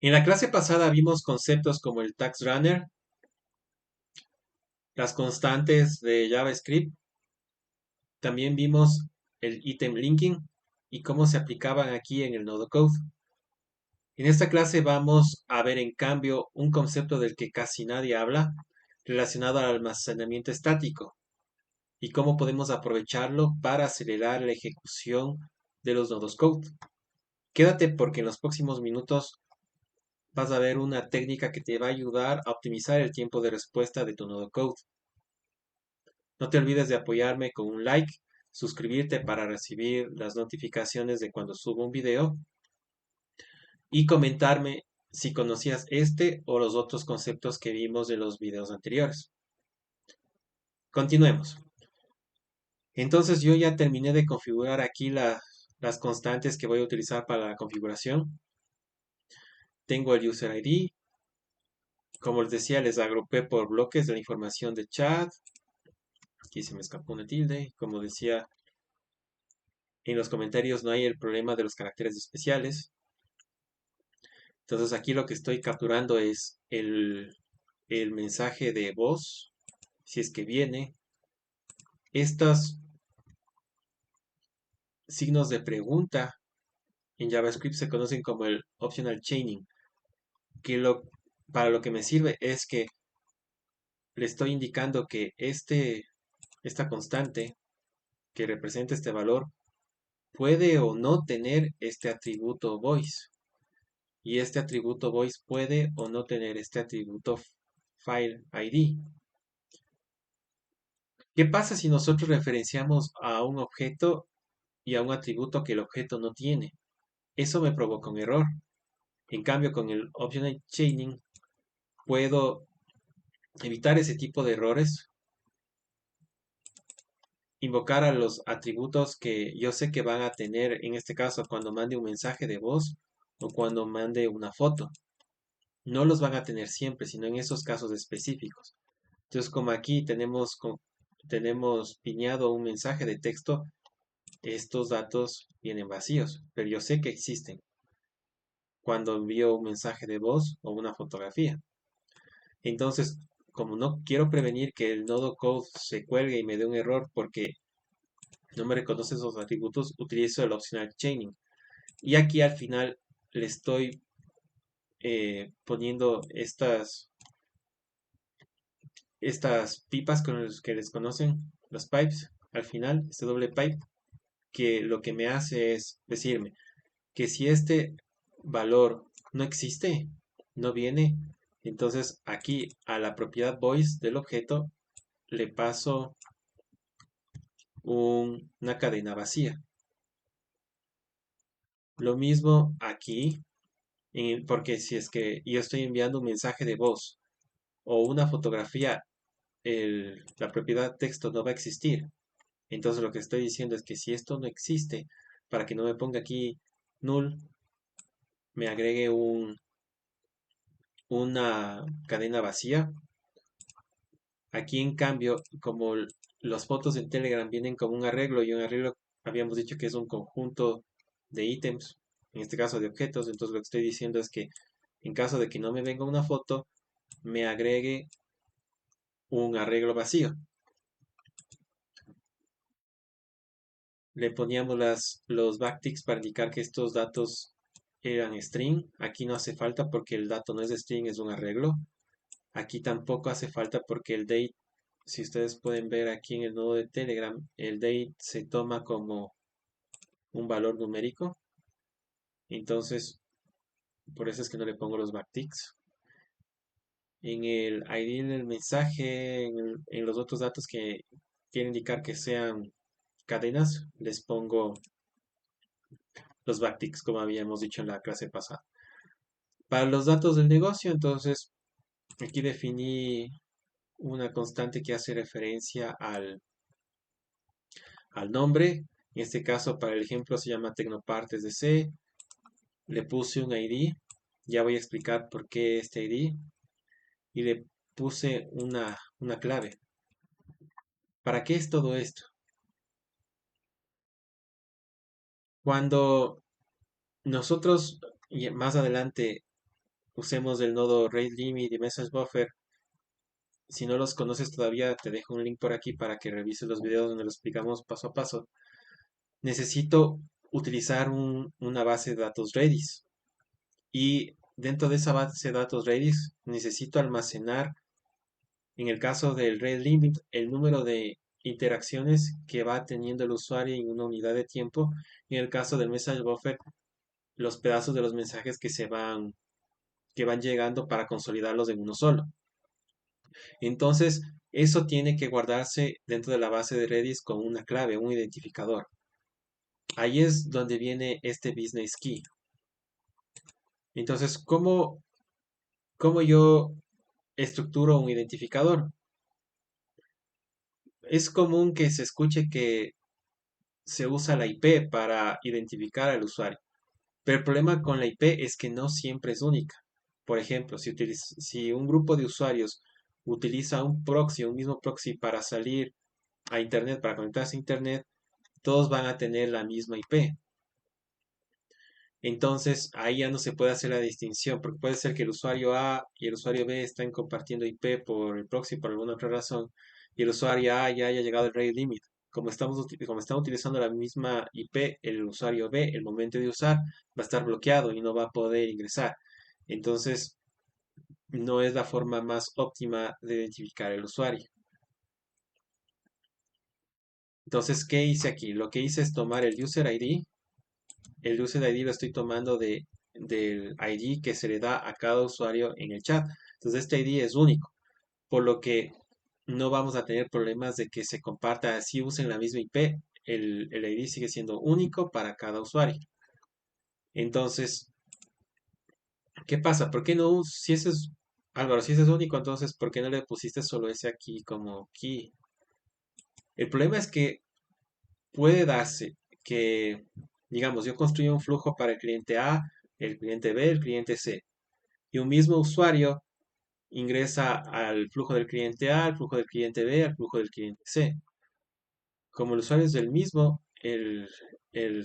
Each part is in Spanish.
En la clase pasada vimos conceptos como el tax runner, las constantes de JavaScript, también vimos el item linking y cómo se aplicaban aquí en el nodo code. En esta clase vamos a ver en cambio un concepto del que casi nadie habla, relacionado al almacenamiento estático y cómo podemos aprovecharlo para acelerar la ejecución de los nodos code. Quédate porque en los próximos minutos vas a ver una técnica que te va a ayudar a optimizar el tiempo de respuesta de tu nodo code. No te olvides de apoyarme con un like, suscribirte para recibir las notificaciones de cuando subo un video y comentarme si conocías este o los otros conceptos que vimos de los videos anteriores. Continuemos. Entonces yo ya terminé de configurar aquí las constantes que voy a utilizar para la configuración. Tengo el user ID. Como les decía, les agrupé por bloques de la información de chat. Aquí se me escapó una tilde. Como decía, en los comentarios no hay el problema de los caracteres especiales. Entonces aquí lo que estoy capturando es el mensaje de voz, si es que viene. Estos signos de pregunta en JavaScript se conocen como el optional chaining, que para lo que me sirve es que le estoy indicando que esta constante que representa este valor puede o no tener este atributo voice. Y este atributo voice puede o no tener este atributo file ID. ¿Qué pasa si nosotros referenciamos a un objeto y a un atributo que el objeto no tiene? Eso me provoca un error. En cambio, con el optional chaining puedo evitar ese tipo de errores, invocar a los atributos que yo sé que van a tener, en este caso, cuando mande un mensaje de voz o cuando mande una foto. No los van a tener siempre, sino en esos casos específicos. Entonces, como aquí tenemos piñado un mensaje de texto, estos datos vienen vacíos, pero yo sé que existen cuando envío un mensaje de voz o una fotografía. Entonces, como no quiero prevenir que el nodo code se cuelgue y me dé un error porque no me reconoce esos atributos, utilizo el optional chaining. Y aquí al final le estoy poniendo estas pipas con los que les conocen, los pipes, al final, este doble pipe, que lo que me hace es decirme que si este valor no existe, no viene, entonces aquí a la propiedad voice del objeto le paso una cadena vacía. Lo mismo aquí, porque si es que yo estoy enviando un mensaje de voz o una fotografía, la propiedad texto no va a existir. Entonces lo que estoy diciendo es que si esto no existe, para que no me ponga aquí null, me agregue una cadena vacía. Aquí en cambio, como las fotos en Telegram vienen como un arreglo y un arreglo habíamos dicho que es un conjunto de ítems, en este caso de objetos, entonces lo que estoy diciendo es que en caso de que no me venga una foto, me agregue un arreglo vacío. Le poníamos los backticks para indicar que estos datos eran string. Aquí no hace falta porque el dato no es string, es un arreglo. Aquí tampoco hace falta porque el date, si ustedes pueden ver aquí en el nodo de Telegram, el date se toma como un valor numérico. Entonces, por eso es que no le pongo los backticks. En el ID del mensaje, en los otros datos que quiero indicar que sean cadenas, les pongo los backticks, como habíamos dicho en la clase pasada. Para los datos del negocio, entonces, aquí definí una constante que hace referencia al nombre. En este caso, para el ejemplo, se llama Tecnopartes de C. Le puse un ID. Ya voy a explicar por qué este ID. Y le puse una clave. ¿Para qué es todo esto? Cuando nosotros más adelante usemos el nodo rate limit y message buffer. Si no los conoces todavía, te dejo un link por aquí para que revises los videos donde lo explicamos paso a paso. Necesito utilizar una base de datos Redis. Y dentro de esa base de datos Redis necesito almacenar, en el caso del rate limit, el número de interacciones que va teniendo el usuario en una unidad de tiempo. Y en el caso del message buffer, los pedazos de los mensajes que van llegando para consolidarlos en uno solo. Entonces, eso tiene que guardarse dentro de la base de Redis con una clave, un identificador. Ahí es donde viene este business key. Entonces, ¿cómo yo estructuro un identificador? Es común que se escuche que se usa la IP para identificar al usuario, pero el problema con la IP es que no siempre es única. Por ejemplo, si un grupo de usuarios utiliza un proxy, un mismo proxy para salir a Internet, para conectarse a Internet, todos van a tener la misma IP. Entonces, ahí ya no se puede hacer la distinción, porque puede ser que el usuario A y el usuario B estén compartiendo IP por el proxy por alguna otra razón, y el usuario A ya haya llegado al rate limit. Como están utilizando la misma IP, el usuario B, el momento de usar, va a estar bloqueado y no va a poder ingresar. Entonces, no es la forma más óptima de identificar el usuario. Entonces, ¿qué hice aquí? Lo que hice es tomar el user ID. El user ID lo estoy tomando del ID que se le da a cada usuario en el chat. Entonces este ID es único, por lo que no vamos a tener problemas de que se comparta, si usen la misma IP, el ID sigue siendo único para cada usuario. Entonces, ¿qué pasa? ¿Por qué no, si ese es, Álvaro, si ese es único, entonces, ¿por qué no le pusiste solo ese aquí como key? El problema es que puede darse que, digamos, yo construyo un flujo para el cliente A, el cliente B, el cliente C, y un mismo usuario ingresa al flujo del cliente A, al flujo del cliente B, al flujo del cliente C. Como el usuario es el mismo,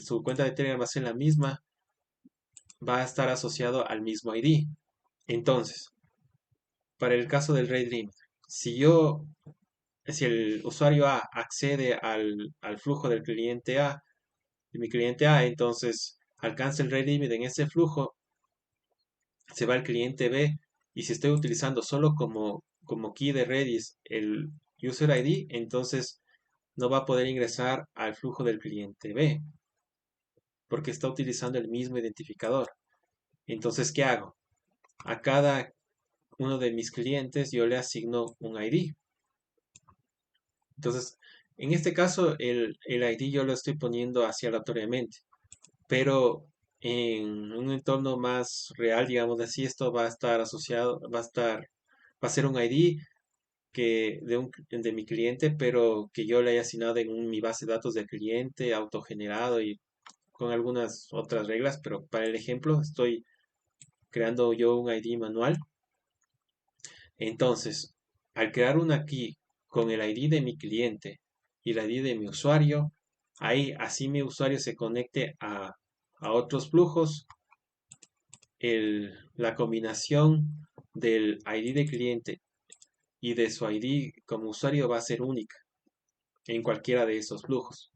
su cuenta de Telegram va a ser la misma, va a estar asociado al mismo ID. Entonces, para el caso del rate limit, si el usuario A accede al flujo del cliente A, de mi cliente A, entonces alcanza el rate limit en ese flujo, se va al cliente B, y si estoy utilizando solo como key de Redis el user ID, entonces no va a poder ingresar al flujo del cliente B, porque está utilizando el mismo identificador. Entonces, ¿qué hago? A cada uno de mis clientes yo le asigno un ID. Entonces, en este caso, el ID yo lo estoy poniendo así aleatoriamente, pero en un entorno más real, digamos así, esto va a estar asociado, va a ser un ID de mi cliente, pero que yo le haya asignado en mi base de datos del cliente, autogenerado y con algunas otras reglas, pero para el ejemplo estoy creando yo un ID manual. Entonces, al crear una key con el ID de mi cliente y el ID de mi usuario, ahí así mi usuario se conecte a otros flujos, la combinación del ID de cliente y de su ID como usuario va a ser única en cualquiera de esos flujos.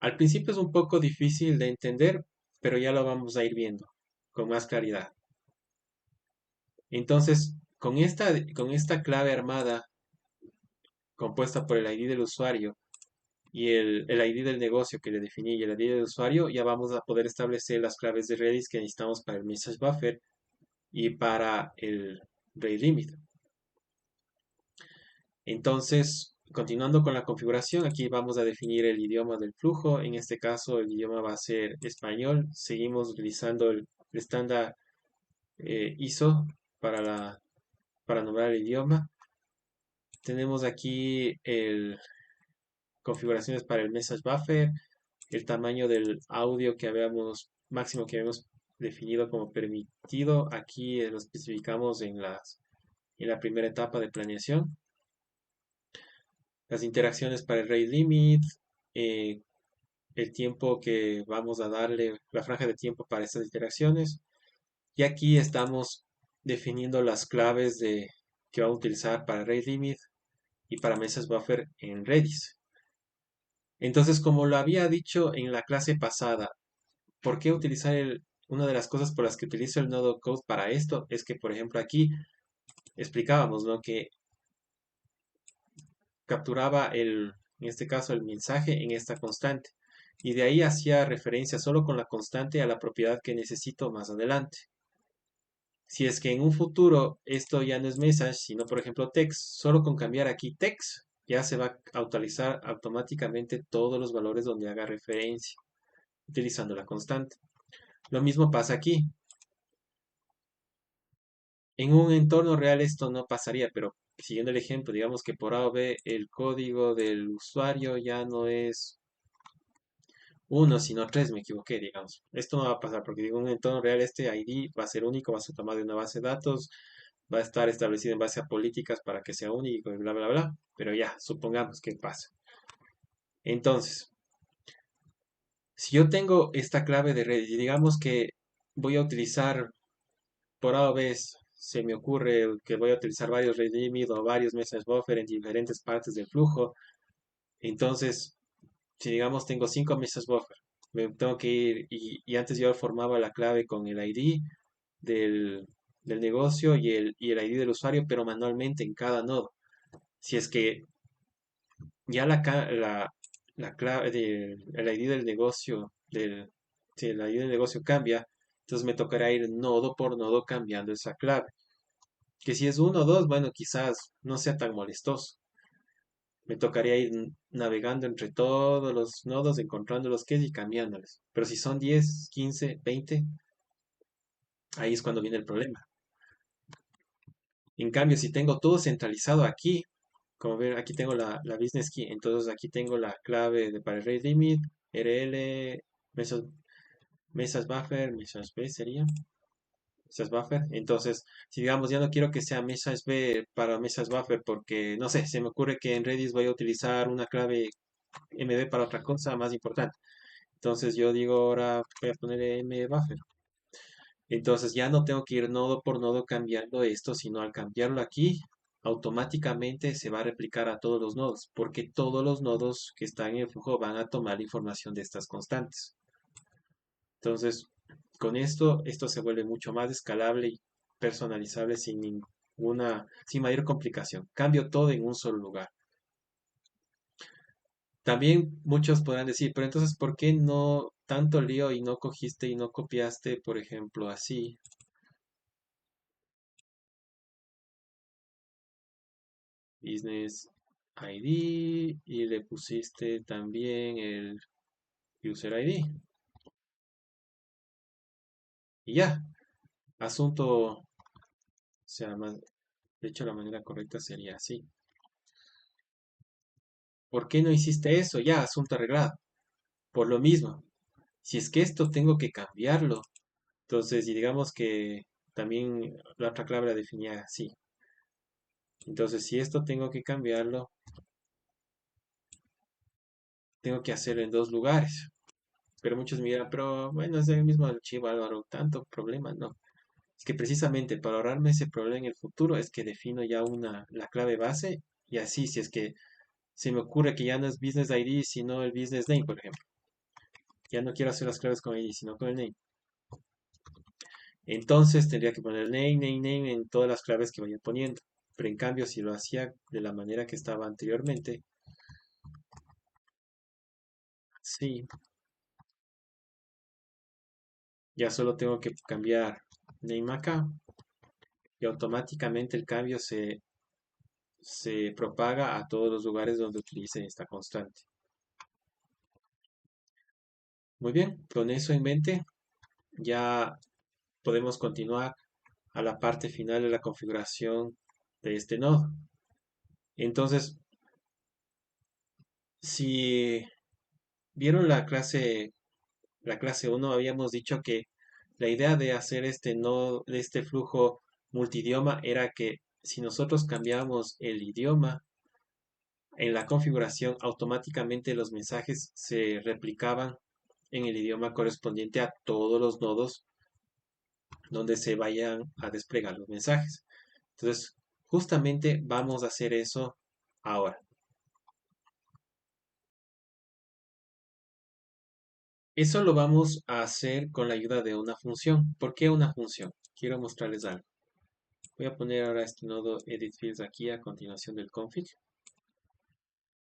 Al principio es un poco difícil de entender, pero ya lo vamos a ir viendo con más claridad. Entonces, con esta clave armada compuesta por el ID del usuario y el ID del negocio que le definí y el ID del usuario, ya vamos a poder establecer las claves de Redis que necesitamos para el message buffer y para el rate limit. Entonces, continuando con la configuración, aquí vamos a definir el idioma del flujo. En este caso, el idioma va a ser español. Seguimos utilizando el estándar ISO para nombrar el idioma. Tenemos aquí configuraciones para el message buffer, el tamaño del audio máximo que habíamos definido como permitido. Aquí lo especificamos en la primera etapa de planeación. Las interacciones para el rate limit, el tiempo que vamos a darle, la franja de tiempo para estas interacciones. Y aquí estamos definiendo las claves que va a utilizar para rate limit y para message buffer en Redis. Entonces, como lo había dicho en la clase pasada, ¿por qué utilizar una de las cosas por las que utilizo el nodo code para esto? Es que, por ejemplo, aquí explicábamos, ¿no? Que capturaba en este caso, el mensaje en esta constante. Y de ahí hacía referencia solo con la constante a la propiedad que necesito más adelante. Si es que en un futuro esto ya no es message, sino por ejemplo text, solo con cambiar aquí text, ya se va a actualizar automáticamente todos los valores donde haga referencia, utilizando la constante. Lo mismo pasa aquí. En un entorno real esto no pasaría, pero siguiendo el ejemplo, digamos que por A o B el código del usuario ya no es uno, sino tres, me equivoqué, digamos. Esto no va a pasar porque digo, en un entorno real este ID va a ser único, va a ser tomado de una base de datos, va a estar establecido en base a políticas para que sea único y bla, bla, bla. Pero ya, supongamos que pasa. Entonces, si yo tengo esta clave de red y digamos que voy a utilizar por A o B, se me ocurre que voy a utilizar varios readme o varios message buffer en diferentes partes del flujo, entonces si digamos tengo 5 mesas buffer, me tengo que ir y antes yo formaba la clave con el ID del, del negocio y el ID del usuario, pero manualmente en cada nodo. Si es que ya la clave el ID del negocio, si el ID del negocio cambia, entonces me tocará ir nodo por nodo cambiando esa clave. Que si es uno o dos, bueno, quizás no sea tan molestoso. Me tocaría ir navegando entre todos los nodos, encontrando los que es y cambiándoles. Pero si son 10, 15, 20, ahí es cuando viene el problema. En cambio, si tengo todo centralizado aquí, como ven, aquí tengo la business key, entonces aquí tengo la clave para el rate limit, RL, mesas, mesas buffer, mesas B sería, mesas buffer. Entonces, si digamos ya no quiero que sea mesas B para mesas buffer porque, no sé, se me ocurre que en Redis voy a utilizar una clave MB para otra cosa más importante. Entonces yo digo ahora voy a poner M buffer. Entonces ya no tengo que ir nodo por nodo cambiando esto, sino al cambiarlo aquí, automáticamente se va a replicar a todos los nodos, porque todos los nodos que están en el flujo van a tomar información de estas constantes. Entonces, con esto se vuelve mucho más escalable y personalizable sin mayor complicación. Cambio todo en un solo lugar. También muchos podrán decir, pero entonces, ¿por qué no tanto lío y no cogiste y no copiaste, por ejemplo, así, Business ID y le pusiste también el User ID? Y ya, asunto, o sea, de hecho la manera correcta sería así. ¿Por qué no hiciste eso? Ya, asunto arreglado. Por lo mismo, si es que esto tengo que cambiarlo, entonces, y digamos que también la otra clave la definía así. Entonces, si esto tengo que cambiarlo, tengo que hacerlo en dos lugares. Pero muchos me dirán, pero bueno, es el mismo archivo, Álvaro, tanto problema, no. Es que precisamente para ahorrarme ese problema en el futuro es que defino ya la clave base y así, si es que se me ocurre que ya no es Business ID, sino el Business Name, por ejemplo. Ya no quiero hacer las claves con ID, sino con el name. Entonces tendría que poner name, name, name en todas las claves que vaya poniendo. Pero en cambio, si lo hacía de la manera que estaba anteriormente, sí, ya solo tengo que cambiar name acá y automáticamente el cambio se propaga a todos los lugares donde utilice esta constante. Muy bien, con eso en mente ya podemos continuar a la parte final de la configuración de este nodo. Entonces, si vieron la clase 1, habíamos dicho que la idea de hacer este nodo, de este flujo multidioma era que si nosotros cambiamos el idioma, en la configuración automáticamente los mensajes se replicaban en el idioma correspondiente a todos los nodos donde se vayan a desplegar los mensajes. Entonces, justamente vamos a hacer eso ahora. Eso lo vamos a hacer con la ayuda de una función. ¿Por qué una función? Quiero mostrarles algo. Voy a poner ahora este nodo edit fields aquí a continuación del config.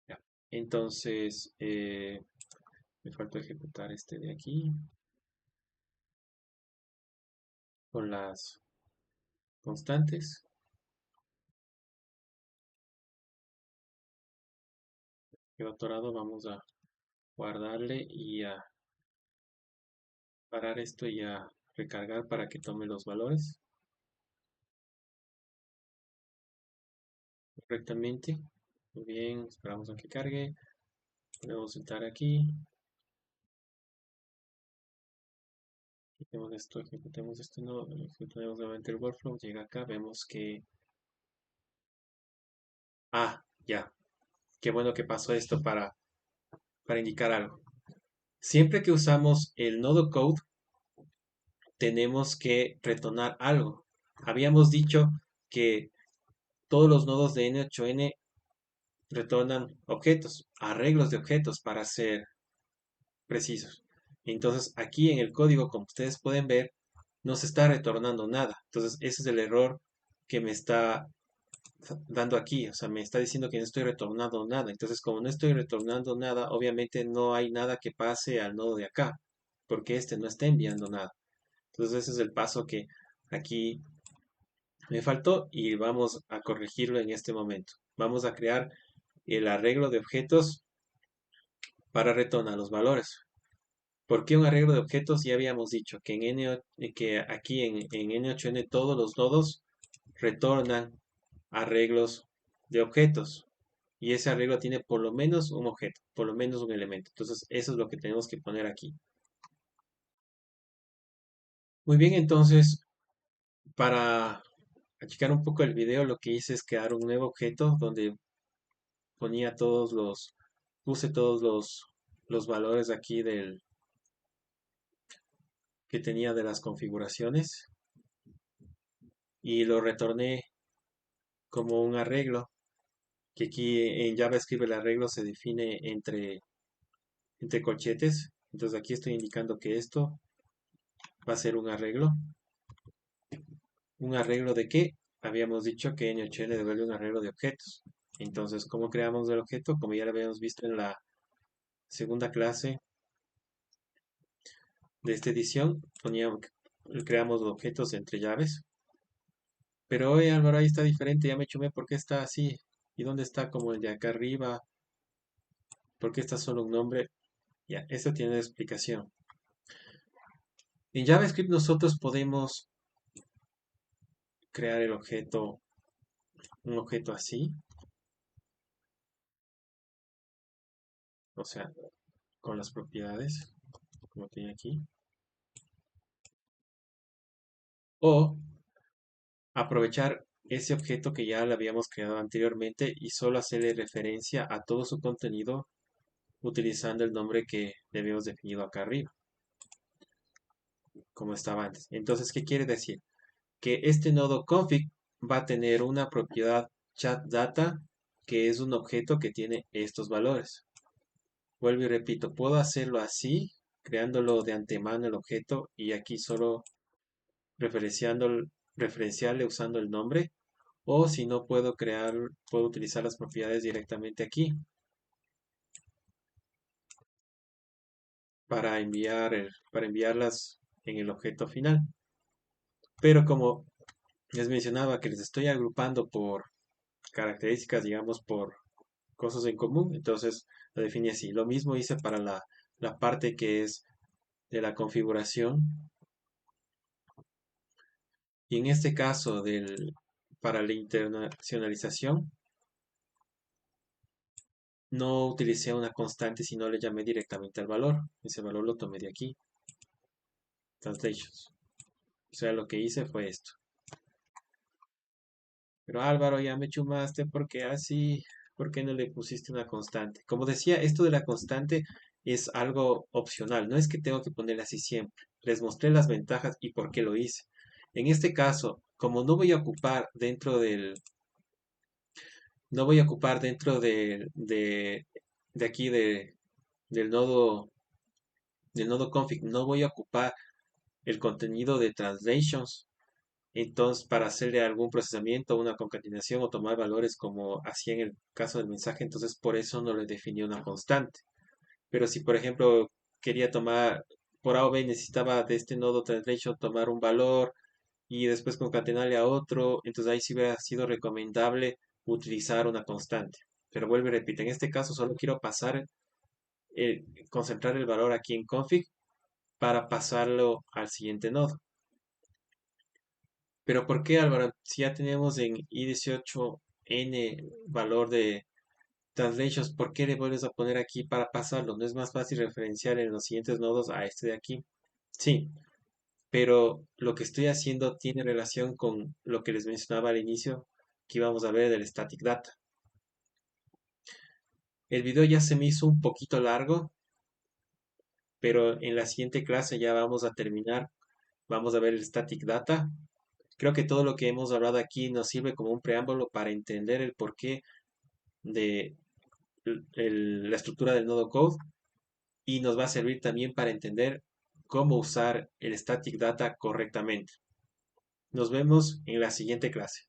Ya. Entonces, me falta ejecutar este de aquí con las constantes. Quedó atorado, vamos a guardarle y a parar esto y a recargar para que tome los valores correctamente. Muy bien, esperamos a que cargue. Podemos sentar aquí. Ejecutemos esto, no, ejecutemos nuevamente el workflow. Llega acá, vemos que... Ah, ya. Qué bueno que pasó esto para indicar algo. Siempre que usamos el nodo code, tenemos que retornar algo. Habíamos dicho que todos los nodos de N8N retornan objetos, arreglos de objetos para ser precisos. Entonces, aquí en el código, como ustedes pueden ver, no se está retornando nada. Entonces, ese es el error que me está dando aquí. O sea, me está diciendo que no estoy retornando nada. Entonces, como no estoy retornando nada, obviamente no hay nada que pase al nodo de acá, porque este no está enviando nada. Entonces, ese es el paso que aquí me faltó y vamos a corregirlo en este momento. Vamos a crear el arreglo de objetos para retornar los valores. ¿Por qué un arreglo de objetos? Ya habíamos dicho que, que aquí en N8N todos los nodos retornan arreglos de objetos. Y ese arreglo tiene por lo menos un objeto, por lo menos un elemento. Entonces, eso es lo que tenemos que poner aquí. Muy bien, entonces, para achicar un poco el video, lo que hice es crear un nuevo objeto donde ponía puse todos los valores aquí que tenía de las configuraciones y lo retorné como un arreglo, que aquí en JavaScript el arreglo se define entre corchetes. Entonces aquí estoy indicando que esto va a ser un arreglo. ¿Un arreglo de qué? Habíamos dicho que N8N devuelve un arreglo de objetos. Entonces, ¿cómo creamos el objeto? Como ya lo habíamos visto en la segunda clase de esta edición, creamos objetos entre llaves. Pero hoy Álvaro ahí está diferente, ya me chumé por qué está así. ¿Y dónde está como el de acá arriba? ¿Por qué está solo un nombre? Ya, esto tiene explicación. En JavaScript nosotros podemos crear un objeto así, o sea, con las propiedades, como tiene aquí. O aprovechar ese objeto que ya lo habíamos creado anteriormente y solo hacerle referencia a todo su contenido utilizando el nombre que le habíamos definido acá arriba, como estaba antes. Entonces, ¿qué quiere decir? Que este nodo config va a tener una propiedad chatData, que es un objeto que tiene estos valores. Vuelvo y repito, puedo hacerlo así, creándolo de antemano el objeto y aquí solo referenciarle usando el nombre. O si no puedo utilizar las propiedades directamente aquí para enviarlas en el objeto final. Pero como les mencionaba que les estoy agrupando por características, digamos, por cosas en común, entonces lo definí así. Lo mismo hice para la parte que es de la configuración. Y en este caso para la internacionalización, no utilicé una constante, sino le llamé directamente al valor. Ese valor lo tomé de aquí. Translations. O sea, lo que hice fue esto. Pero Álvaro, ya me chumaste porque así. ¿Por qué no le pusiste una constante? Como decía, esto de la constante es algo opcional, no es que tengo que ponerla así siempre. Les mostré las ventajas y por qué lo hice. En este caso, como no voy a ocupar dentro del, no voy a ocupar dentro de aquí del nodo config, no voy a ocupar el contenido de translations. Entonces, para hacerle algún procesamiento, una concatenación o tomar valores como hacía en el caso del mensaje, entonces por eso no le definí una constante. Pero si, por ejemplo, quería tomar, por A o B necesitaba de este nodo translation tomar un valor y después concatenarle a otro, entonces ahí sí hubiera sido recomendable utilizar una constante. Pero vuelvo y repito, en este caso solo quiero pasar, concentrar el valor aquí en config para pasarlo al siguiente nodo. Pero ¿por qué, Álvaro? Si ya tenemos en i18n valor de translations, ¿por qué le vuelves a poner aquí para pasarlo? ¿No es más fácil referenciar en los siguientes nodos a este de aquí? Sí, pero lo que estoy haciendo tiene relación con lo que les mencionaba al inicio, que íbamos a ver del static data. El video ya se me hizo un poquito largo, pero en la siguiente clase ya vamos a terminar. Vamos a ver el static data. Creo que todo lo que hemos hablado aquí nos sirve como un preámbulo para entender el porqué de la estructura del nodo code y nos va a servir también para entender cómo usar el static data correctamente. Nos vemos en la siguiente clase.